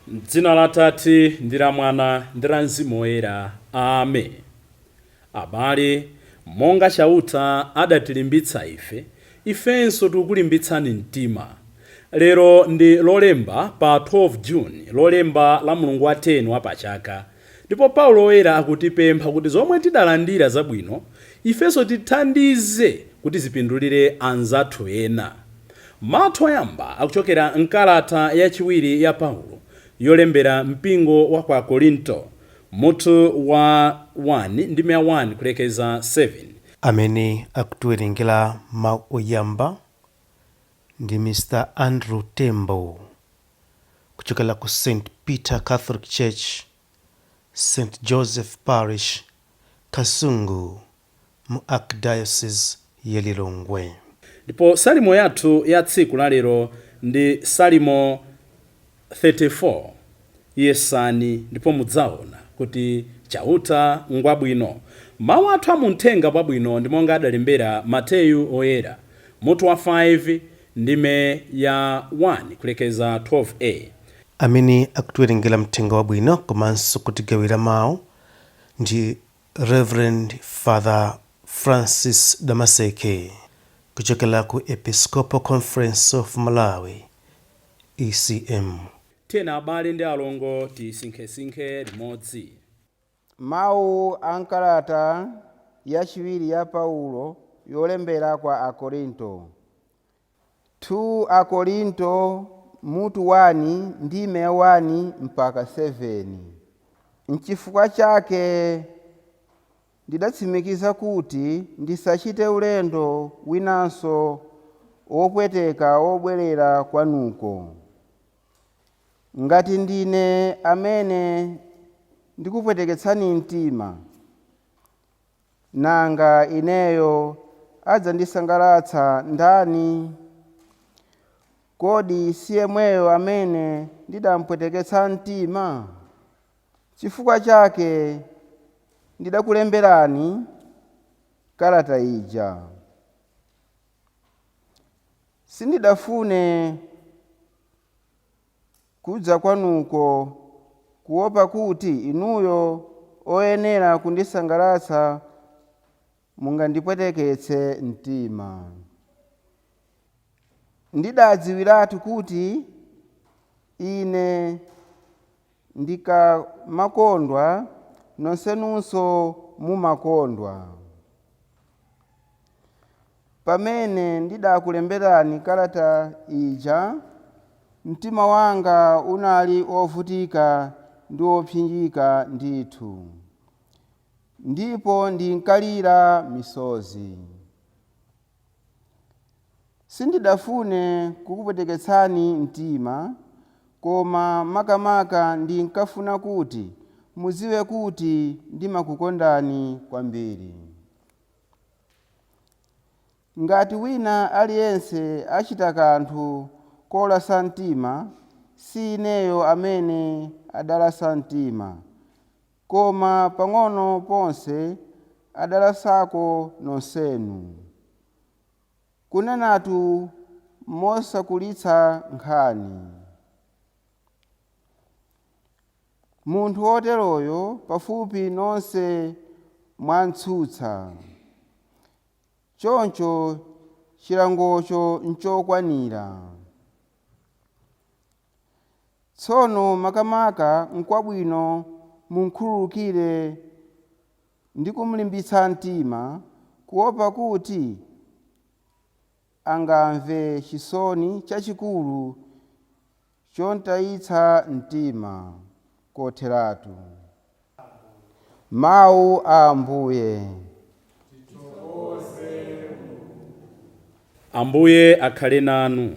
M'dzina la Atate ndi la Mwana ndi la Mzimu Woyera. Amen. Abale, monga chauta adatilimbitsa ifenso tikulimbitsani mtima. Lero ndi Lolemba pa 12 June, Lolemba laMulungu wa 10 wa pachaka. Ndipo Paulo Woyera akutipempha kuti zomwe tidalandira zabwino, ifenso tithandize kuti zipindulire anzathu ena. Mawu oyamba akuchokera m'kalata yachiwiri ya Paulo yolembera mpingo wa kwa Korinto, mutu wa 1 ndi 1 kulekeza 7. Amene akutiwerengera mawu oyamba ndi Mr. Andrew Tembo kuchokera ku St. Peter Catholic Church, St. Joseph Parish, Kasungu, mu Archdiocese ya Lilongwe. Ndipo salimo yathu ya tsiku la lero ndi salimo 34. Yesani ndipo mudzaona kuti chauta ngwabwino. Mawu athu amuthenga pabwino ndi monga adalembera Mateyu Oyera, mutu wa 5 ndime ya 1 kulekeza 12a. Amene akutiwerengera mthenga wabwino komanso kutigawira mawu ndi Reverend Father Francis Damaseke kuchokera ku Episcopal Conference of Malawi, ECM. Tena abale ndi alongo tisinkhesinkhe limodzi. Mawu ankalata yachiwiri ya Paulo yolembera kwa Akorinto. 2 Akorinto mutu 1 ndime 1 mpaka 7. N'chifukwa chake ndidatsimikiza kuti ndisachite ulendo winanso wopweteka wobwerera kwanuko. Ngati ndine amene ndikupweteketsani mtima, nanga ineyo adzandisangalatsa ndani? Kodi si yemweyo amene ndidampweteketsa mtima? Chifukwa chake ndidakulemberani kalata ija. Sindidafune kudza kwanuko kuopa kuti inuyo oyenera kundisangalatsa mungandipweteketse mtima. Ndidadziwiratu kuti ine ndikamakondwa nonsenunso mumakondwa. Pamene ndidakulemberani kalata ija, mtima wanga unali ovutika ndi opsinjika ndithu, ndipo ndinkalira misozi. Sindidafune kukupweteketsani mtima, koma makamaka ndinkafuna kuti muziwe kuti ndimakukondani kwambiri. Ngati wina aliyense achita kanthu kolasa mtima, si ineyo amene adalasa mtima, koma pang'ono ponse adalasako nonsenu. Kunenatu mosakulitsa nkhani. Munthu woteroyo pafupi nonse mwantsutsa. Choncho chilangocho nchokwanira. Tsono makamaka n'kwabwino munkhululukire ndi kumulimbitsa mtima, kuopa kuti angamve chisoni chachikulu chontayitsa mtima kotheratu. Mawu a Ambuye. Ambuye akhale nanu.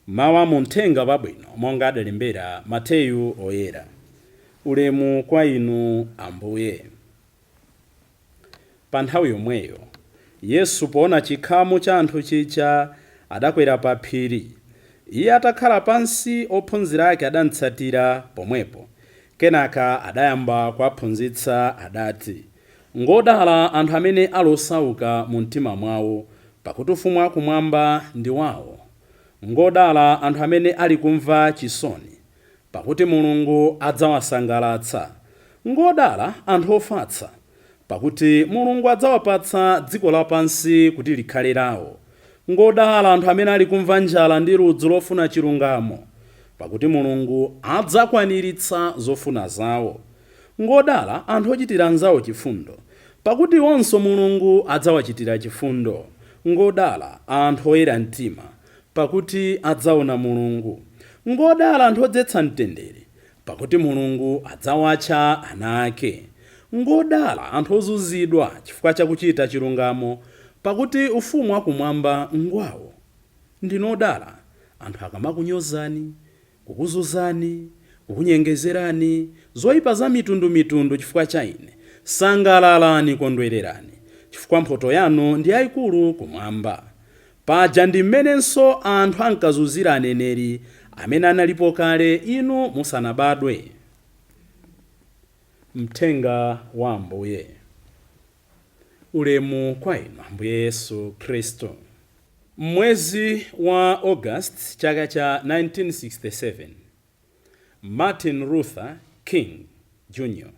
Mawu amuthenga pabwino monga adalembera Mateyu Oyera. Ulemu kwa inu Ambuye. Pa nthawi yomweyo Yesu poona chikhamu cha anthu chija adakwera pa phiri. Iye atakhala pansi, ophunzira ake adamutsatira pomwepo. Kenaka adayamba kuwaphunzitsa adati, ngodala anthu amene alosauka mu mtima mwawo, pakuti ufumu wakumwamba ndi wawo. Ngodala anthu amene ali kumva chisoni, pakuti Mulungu adzawasangalatsa. Ngodala anthu ofatsa, pakuti Mulungu adzawapatsa dziko lapansi kuti likhale lawo. Ngodala anthu amene ali kumva njala ndi ludzu lofuna chilungamo, pakuti Mulungu adzakwaniritsa zofuna zawo. Ngodala anthu ochitira anzawo chifundo, pakuti onso Mulungu adzawachitira chifundo. Ngodala anthu oyera mtima, pakuti adzaona Mulungu. Ngodala anthu odzetsa mtendere, pakuti Mulungu adzawatcha ana ake. Ngodala anthu ozunzidwa chifukwa chakuchita chilungamo, pakuti ufumu wakumwamba ngwawo. Ndinodala anthu akamakunyozani, kukuzunzani, kukunyengezerani, zoyipa za mitundumitundu chifukwa cha Ine. Sangalalani, kondwererani, chifukwa mphotho yanu ndi yayikulu kumwamba. Paja ndi mmenenso anthu ankazunzira aneneri amene analipo kale inu musanabadwe. Mthenga wa Ambuye. Ulemu kwa inu Ambuye Yesu Kristo. Mwezi wa August chaka cha 1967, Martin Luther King Jr.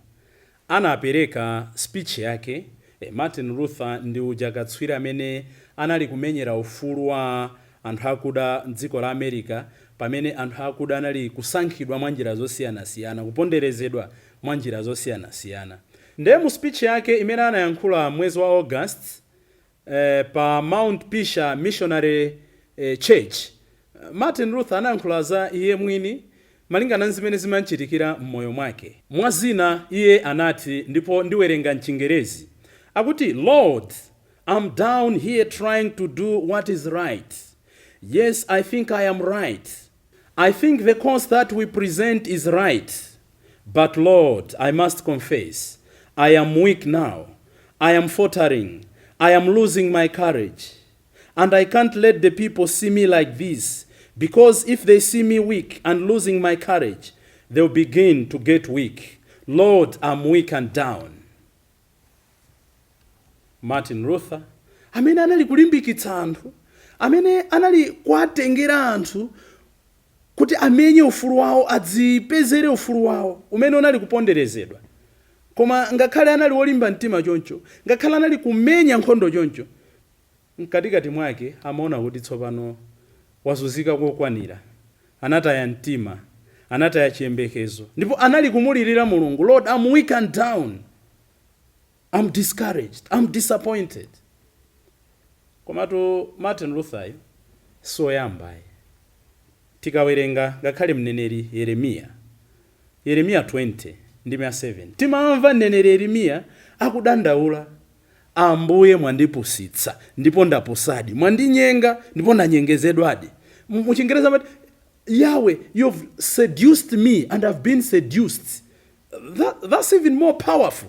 anapereka speech yake. Martin Luther ndi uja katswiri amene anali kumenyera ufulu wa anthu akuda m'dziko la America, pamene anthu akuda anali kusankhidwa mwa njira zosiyanasiyana, kuponderezedwa mwa njira zosiyanasiyana. Ndiye mu speech yake imene anayankhula mwezi wa August pa Mount Pisha Missionary Church, Martin Luther anayankhula za iye mwini malingana ndi zimene zimachitikira m'moyo mwake. Mwazina iye anati, ndipo ndiwerenga m'Chingerezi, akuti, Lord, I'm down here trying to do what is right. Yes, I think I am right. I think the cause that we present is right. But Lord, I must confess, I am weak now. I am faltering. I am losing my courage. And I can't let the people see me like this, because if they see me weak and losing my courage, they'll begin to get weak. Lord, I'm weak and down. Martin Luther, amene anali kulimbikitsa anthu, amene anali kuwatengera anthu kuti amenye ufulu wawo, adzipezere ufulu wawo umene unali kuponderezedwa. Koma ngakhale anali wolimba mtima choncho, ngakhale anali kumenya nkhondo choncho, mkatikati mwake amaona kuti tsopano wazunzika kokwanira, anataya mtima, anataya chiyembekezo, ndipo anali kumulirira Mulungu, Lord, I'm weak and down. I'm discouraged. I'm disappointed. Komatu Martin Luther soyambaye. Tikawerenga ngakhale mneneri Yeremiya 20:7. Timamva mneneri Yeremiya akudandaula, Ambuye mwandipusitsa ndipo ndapusadi, mwandinyenga ndipo ndanyengezedwadi. Mu Chingereza amati, Yahweh, you've seduced me and I've been seduced. That's even more powerful.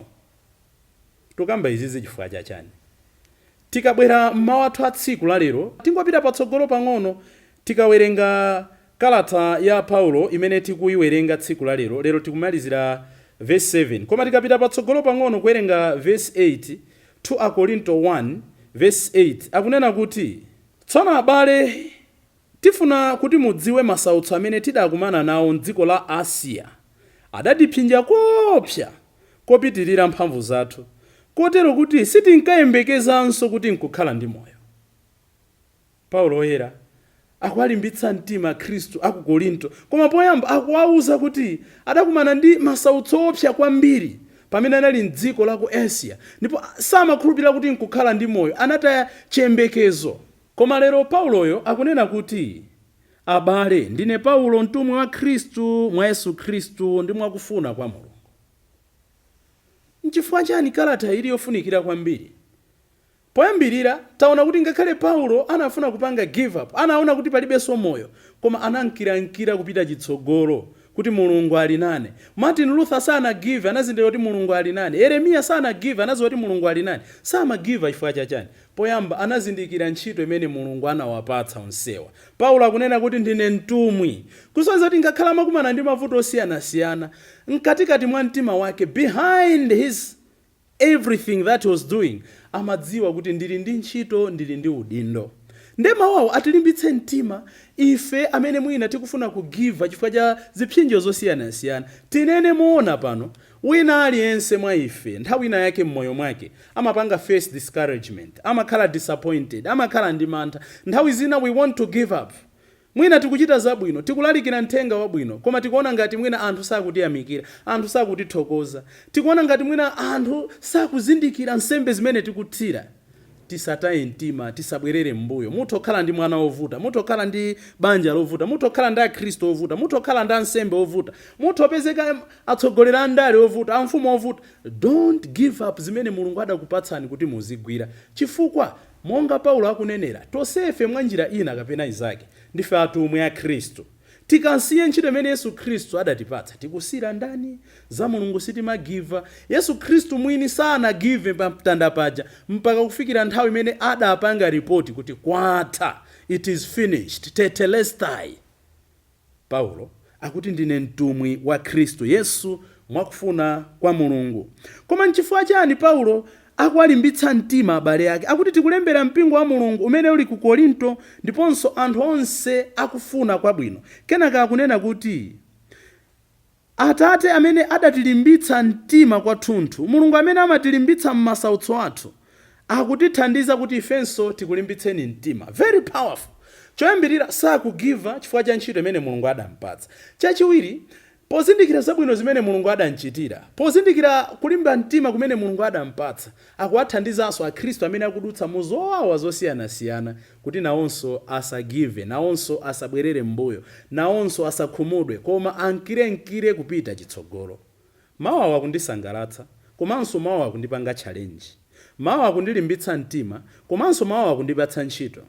Tukamba izizi chifukwa chachani. Tikabwera m'mawathu a tsiku la lero, tingopita patsogolo pang'ono, tikawerenga kalata ya Paulo imene tikuyiwerenga tsiku la lero. Lero tikumalizira verse 7. Koma tikapita patsogolo pang'ono kuwerenga verse 8, 2 Korinto 1 verse 8, akunena kuti, tsono abale, tifuna kuti mudziwe masautso amene tidakumana nawo m'dziko la Asiya. Adatipsinja kopsa kopitirira mphamvu zathu, kotero kuti sitinkayembekezanso kuti nkukhala ndi moyo. Paulo oyera akuwalimbitsa mtima Khristu aku Korinto, koma poyamba akuwauza kuti adakumana ndi masautso opsa kwambiri pamene anali m'dziko la ku Asia, ndipo samakhulupirira kuti nkukhala ndi moyo, anataya chiyembekezo. Koma lero Pauloyo akunena kuti, abale, ndine Paulo, mtumwi wa Khristu mwa Yesu Khristu ndi mwakufuna kwa Mulungu. N'chifukwa chani kalata ili yofunikira kwambiri? Poyambirira taona kuti ngakhale Paulo anafuna kupanga give up, anaona kuti palibenso moyo, koma anankira kupita chitsogolo, kuti mulungu ali nane. Martin Luther sanagive anazindikira kuti mulungu ali nane. Yeremiya sanagive anaziwa kuti mulungu ali nane. Samagiva chifukwa chachani? Poyamba anazindikira ntchito imene mulungu anawapatsa onsewa. Paulo akunena kuti ndine mtumwi. Kusonyeza kuti ngakhala amakumana ndi mavuto osiyanasiyana, mkatikati mwa mtima wake, behind his everything that he was doing, amadziwa kuti ndili ndi ntchito, ndili ndi udindo. Nde mawawo atilimbitse mtima ife amene mwina tikufuna kugiva chifukwa cha zipsinjo zosiyanasiyana. Tinene muona pano, wina aliyense mwa ife nthawi ina yake mmoyo mwake amapanga face discouragement, amakhala disappointed, amakhala ndi mantha. Nthawi zina we want to give up. Mwina tikuchita zabwino, tikulalikira mthenga wabwino, koma tikuona ngati mwina anthu sakutiyamikira, anthu sakutithokoza. Tikuona ngati mwina anthu sakuzindikira nsembe zimene tikuthira. Tisataye mtima, tisabwerere mbuyo. Mutokhala ndi mwana ovuta, mutokhala ndi banja lovuta, mutokhala ndi akhristu ovuta, mutokhala ndi ansembe ovuta, mutopezeka atsogolera andale ovuta, amfumu ovuta. Don't give up zimene mulungu adakupatsani kuti muzigwira. Chifukwa monga Paulo akunenera, tosefe mwa njira ina kapena izake ndife atumwi a Khristu. Tikansiye ntchito imene Yesu Khristu adatipatsa, tikusira ndani za mulungu sitimagiva. Yesu Khristu mwini sanagive pa mtanda paja mpaka kufikira nthawi imene adapanga ripoti kuti kwatha, it is finished, tetelestai. Paulo akuti ndine mtumwi wa Khristu Yesu mwakufuna kwa mulungu. Koma nchifukwa chani Paulo akuwalimbitsa mtima abale ake? Akuti tikulembera mpingo wa mulungu umene uli ku Korinto ndiponso anthu onse akufuna kwabwino. Kenaka akunena kuti Atate amene adatilimbitsa mtima kwathunthu, mulungu amene amatilimbitsa m'masautso athu, akutithandiza kuti ifenso tikulimbitseni mtima. Very powerful. Choyambirira sakugiva chifukwa cha ntchito imene mulungu adampatsa. Chachiwiri, pozindikira zabwino zimene mulungu adanchitira, pozindikira kulimba mtima kumene mulungu adampatsa, akuwathandizanso akhristu amene akudutsa mu zowawa zosiyanasiyana kuti nawonso asagive, nawonso asabwerere mbuyo, nawonso asakhumudwe, koma ankire kupita chitsogolo. Mawu akundisangalatsa, komanso mawu akundipanga challenge. Mawu akundilimbitsa mtima, komanso mawu akundipatsa ntchito.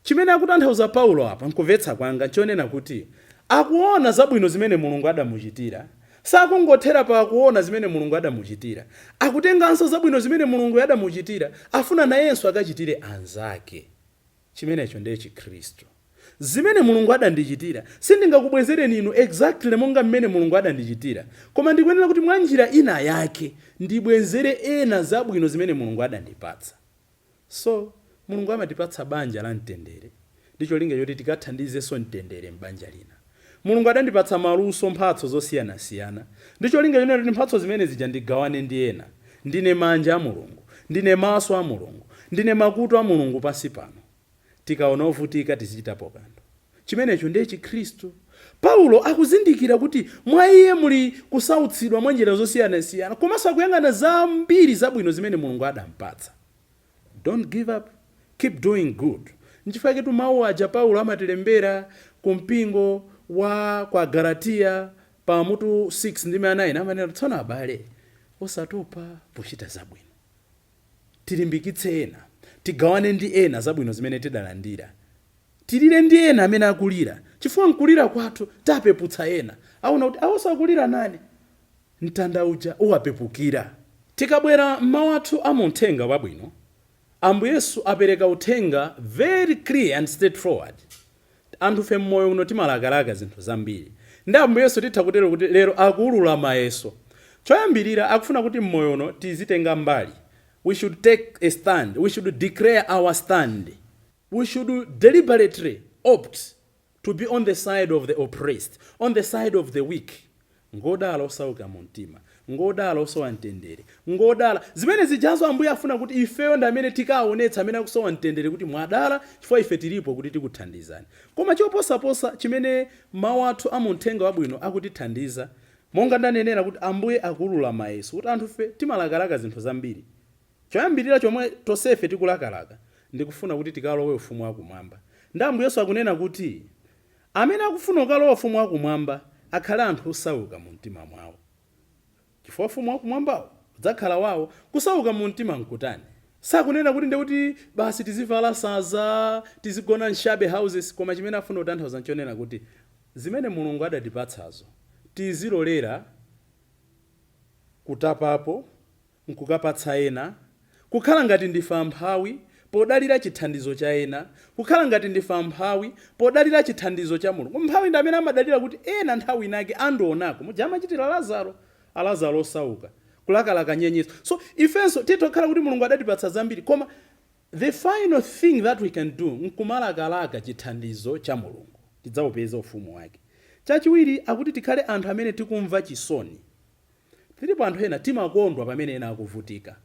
Chimene akutanthauza Paulo apa nkumvetsa kwanga chonena kuti akuona zabwino zimene mulungu adamuchitira. Sakungothera pa kuona zimene mulungu adamuchitira. Akutenganso zabwino zimene mulungu adamuchitira, afuna nayenso akachitire anzake. Chimenecho ndiye Chikhristu. Zimene mulungu adandichitira sindingakubwezereni inu exactly monga mmene mulungu adandichitira, koma ndikuyenera kuti mwa njira ina yake ndibwezere ena zabwino zimene mulungu adandipatsa. So mulungu amatipatsa banja la mtendere, ndicho linga choti tikathandizenso mtendere m'banja lina. Mulungu adandipatsa maluso, mphatso zosiyanasiyana, ndicho linga choti mphatso zimene zija ndigawane ndi ena. Ndine manja a mulungu, ndine maso a mulungu, ndine makutu a mulungu pansi pano. Tikaona ovutika tizichitapo kanthu. Chimenecho ndiye Chikhristu. Paulo akuzindikira kuti mwa iye muli kusautsidwa mwa njira zosiyanasiyana, komanso akuyang'ana zambiri zabwino zimene mulungu adampatsa. Don't give up, keep doing good. Nchifukwa ketu mawu aja Paulo amatilembera ku mpingo wa kwa Galatia pa mutu 6 ndi 9 amanena tsona abale osatopa pochita zabwino. Tilimbikitse ena, tigawane ndi ena zabwino zimene tidalandira. Tilire ndi ena amene akulira, chifukwa nkulira kwathu tapeputsa ena. Aona kuti awosakulira nane, mtanda uja uwapepukira. Tikabwera mmawu athu amuthenga wabwino, Ambuye Yesu apereka uthenga very clear and straightforward. Anthu fe mmoyo uno timalakalaka zinthu zambiri. Ndi Ambuye Yesu titha kutero kuti lero akuulula mayeso. Choyambirira akufuna kuti mmoyo uno tizitenga mbali. We should take a stand. We should declare our stand. We should deliberately opt to be on the side of the oppressed, on the side of the weak. Ngodala osauka mumtima, ngodala osowa mtendere, ngodala zimene zijazo Ambuye afuna kuti ifeyo ndi amene tikaonetsa amene akusowa mtendere kuti mwadala chifukwa ife tilipo kuti tikuthandizani. Koma choposaposa chimene mawu athu amuthenga wabwino akutithandiza, monga ndanenera kuti Ambuye akuulula mayeso, kuti anthu fe timalakalaka zinthu zambiri. Choyambirira chomwe tosefe tikulakalaka ndikufuna kuti tikalowe ufumu wakumwamba. Ndi Ambuye Yesu akunena kuti amene akufuna kukalowa ufumu wakumwamba akhale anthu osauka mu mtima mwawo. Chifukwa ufumu wakumwambawo udzakhala wawo. Kusauka mu mtima nkutani? Sakunena kuti ndekuti basi tizivala saza, tizigona nshabe houses, koma chimene afuna kutanthauza nchonena kuti zimene mulungu adatipatsazo tizilolera kutapapo nkukapatsa ena, kukhala ngati ndife amphawi podalira chithandizo cha ena, kukhala ngati ndife amphawi podalira chithandizo cha mulungu. Mphawi ndi amene amadalira kuti ena nthawi inake andionako mujamachitira Lazaro osauka kulakalaka nyenyezi. So ifenso titokhala kuti mulungu adatipatsa zambiri, koma the final thing that we can do nkumalakalaka chithandizo cha mulungu tidzaupeza ufumu wake. Chachiwiri akuti tikhale anthu amene tikumva chisoni. Tilipo anthu ena timakondwa pamene ena akuvutika.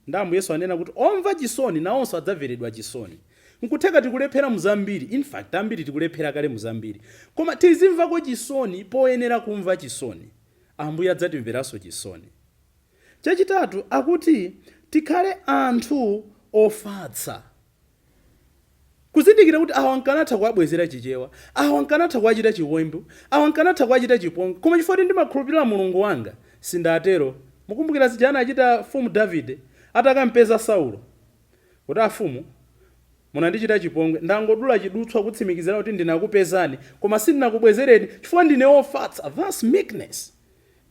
Ndambu Yesu anena kuti omva chisoni nawonso adzaveredwa chisoni. Nkutheka tikulephera muzambiri, in fact ambiri tikulephera kale muzambiri, koma tizimvako chisoni poyenera kumva chisoni, Ambuye adzatimveranso chisoni. Chachitatu akuti tikhale anthu ofatsa. Kuzindikira kuti awa nkanatha kuwabwezera chichewa, awa nkanatha kuwachita chiwembu, awa nkanatha kuwachita chipongwe, koma chifukwa ndimakhulupirira mulungu wanga sindatero. Mukumbukira zijana achita mfumu Davide atakampeza Saulo kuti afumu munandichita chipongwe, ndangodula chidutswa kutsimikizira kuti ndinakupezani koma sindinakubwezereni chifukwa ndine ofatsa. That's meekness.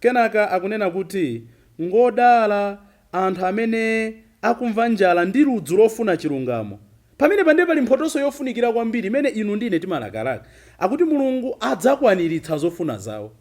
Kenaka akunena kuti ngodala anthu amene akumva njala ndi ludzu lofuna chilungamo. Pamene pande pali mphotoso yofunikira kwambiri imene inu ndine timalakalaka, akuti mulungu adzakwaniritsa zofuna zawo.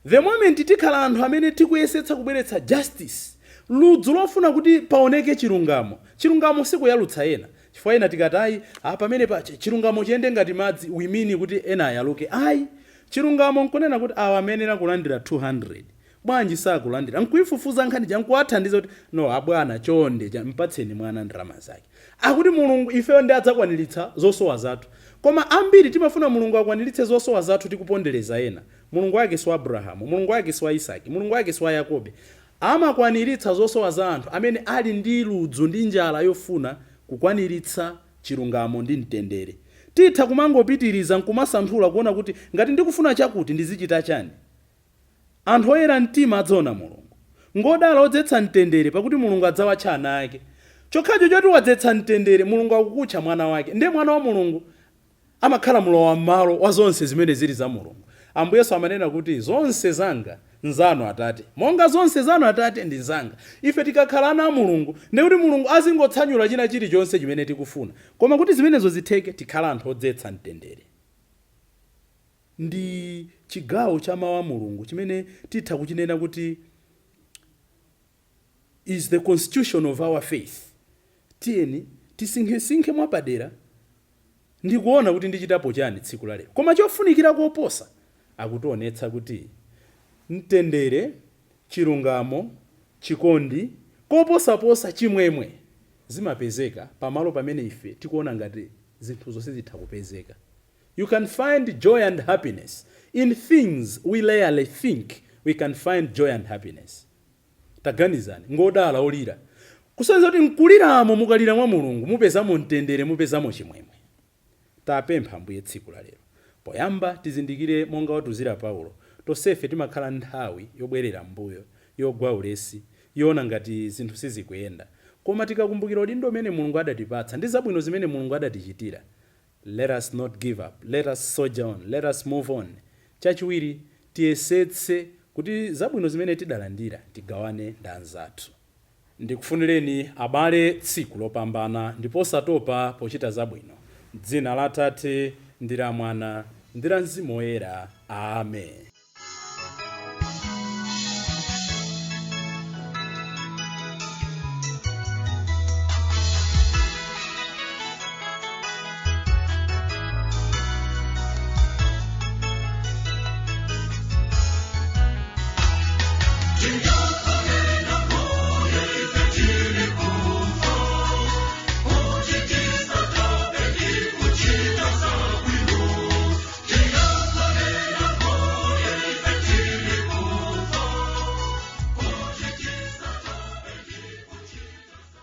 The moment tikhala anthu amene tikuyesetsa kubweretsa justice, ludzu lofuna kuti paoneke chilungamo sikuyalutsa ena. Chifukwa ena tikatayi pamene pa chilungamo chiyende ngati madzi, we mean kuti ena ayaluke. Ayi, chilungamo nkunena kuti awa amene akulandira 200 bwanji sakulandira, nkuifufuza nkhani jankuwathandiza kuti no abwana chonde mpatseni mwana ndalama zake. Akuti mulungu ifeyo ndi adzakwaniritsa zosowa zathu, koma ambiri timafuna mulungu akwaniritse zosowa zathu tikupondereza ena. Mulungu wake si wa Abrahamu, mulungu wake si wa Isaki, mulungu wake si wa Yakobe. Amakwaniritsa zosowa za anthu amene ali ndi ludzu ndi njala yofuna kukwaniritsa chilungamo ndi mtendere. Titha kumangopitiriza nkumasanthula kuona kuti ngati ndikufuna chakuti ndizichita chani. Anthu oyera mtima adzaona mulungu. Ngodala odzetsa mtendere pakuti mulungu adzawatcha ana ake. Chokhacho choti wadzetsa mtendere mulungu akukutcha mwana wake. Ndiye mwana wa mulungu amakhala mlowa m'malo wa zonse zimene zili za mulungu. Ambuye Yesu amanena kuti zonse zanga nzanu Atate, monga zonse zanu Atate ndi zanga. Ife tikakhala ana a mulungu ndi kuti mulungu azingotsanyula china chilichonse chimene tikufuna, koma kuti zimenezo zitheke tikhala anthu odzetsa mtendere. Ndi chigawo cha mawu a mulungu chimene titha kuchinena kuti is the constitution of our faith. Tiyeni tisinkhesinkhe mwapadera ndi kuona kuti ndichitapo chani tsiku la lero. Koma chofunikira koposa akutionetsa kuti mtendere, chilungamo, chikondi, koposaposa chimwemwe zimapezeka pamalo pamene ife tikuona ngati zinthu zonse zitha kupezeka. You can find joy and happiness in things we rarely think we can find joy and happiness. Taganizani, ngodala olira. Kusenza kuti mkuliramo mukalira mwa mulungu mupezamo mtendere, mupezamo chimwemwe. Tapempha Ambuye tsiku la lero. Poyamba tizindikire monga watuzira Paulo, tosefe timakhala nthawi yobwerera mbuyo, yogwa ulesi, yona ngati zinthu sizikuyenda. Koma tikakumbukira udindo umene mulungu adatipatsa ndi zabwino zimene mulungu adatichitira, let us not give up, let us sojourn, let us move on. Chachiwiri tiyesetse kuti zabwino zimene tidalandira tigawane ndi anzathu. Ndikufunireni abale tsiku lopambana ndipo satopa pochita zabwino. Dzina la Atate ndi la Mwana ndi la Mzimu Woyera. Amen. To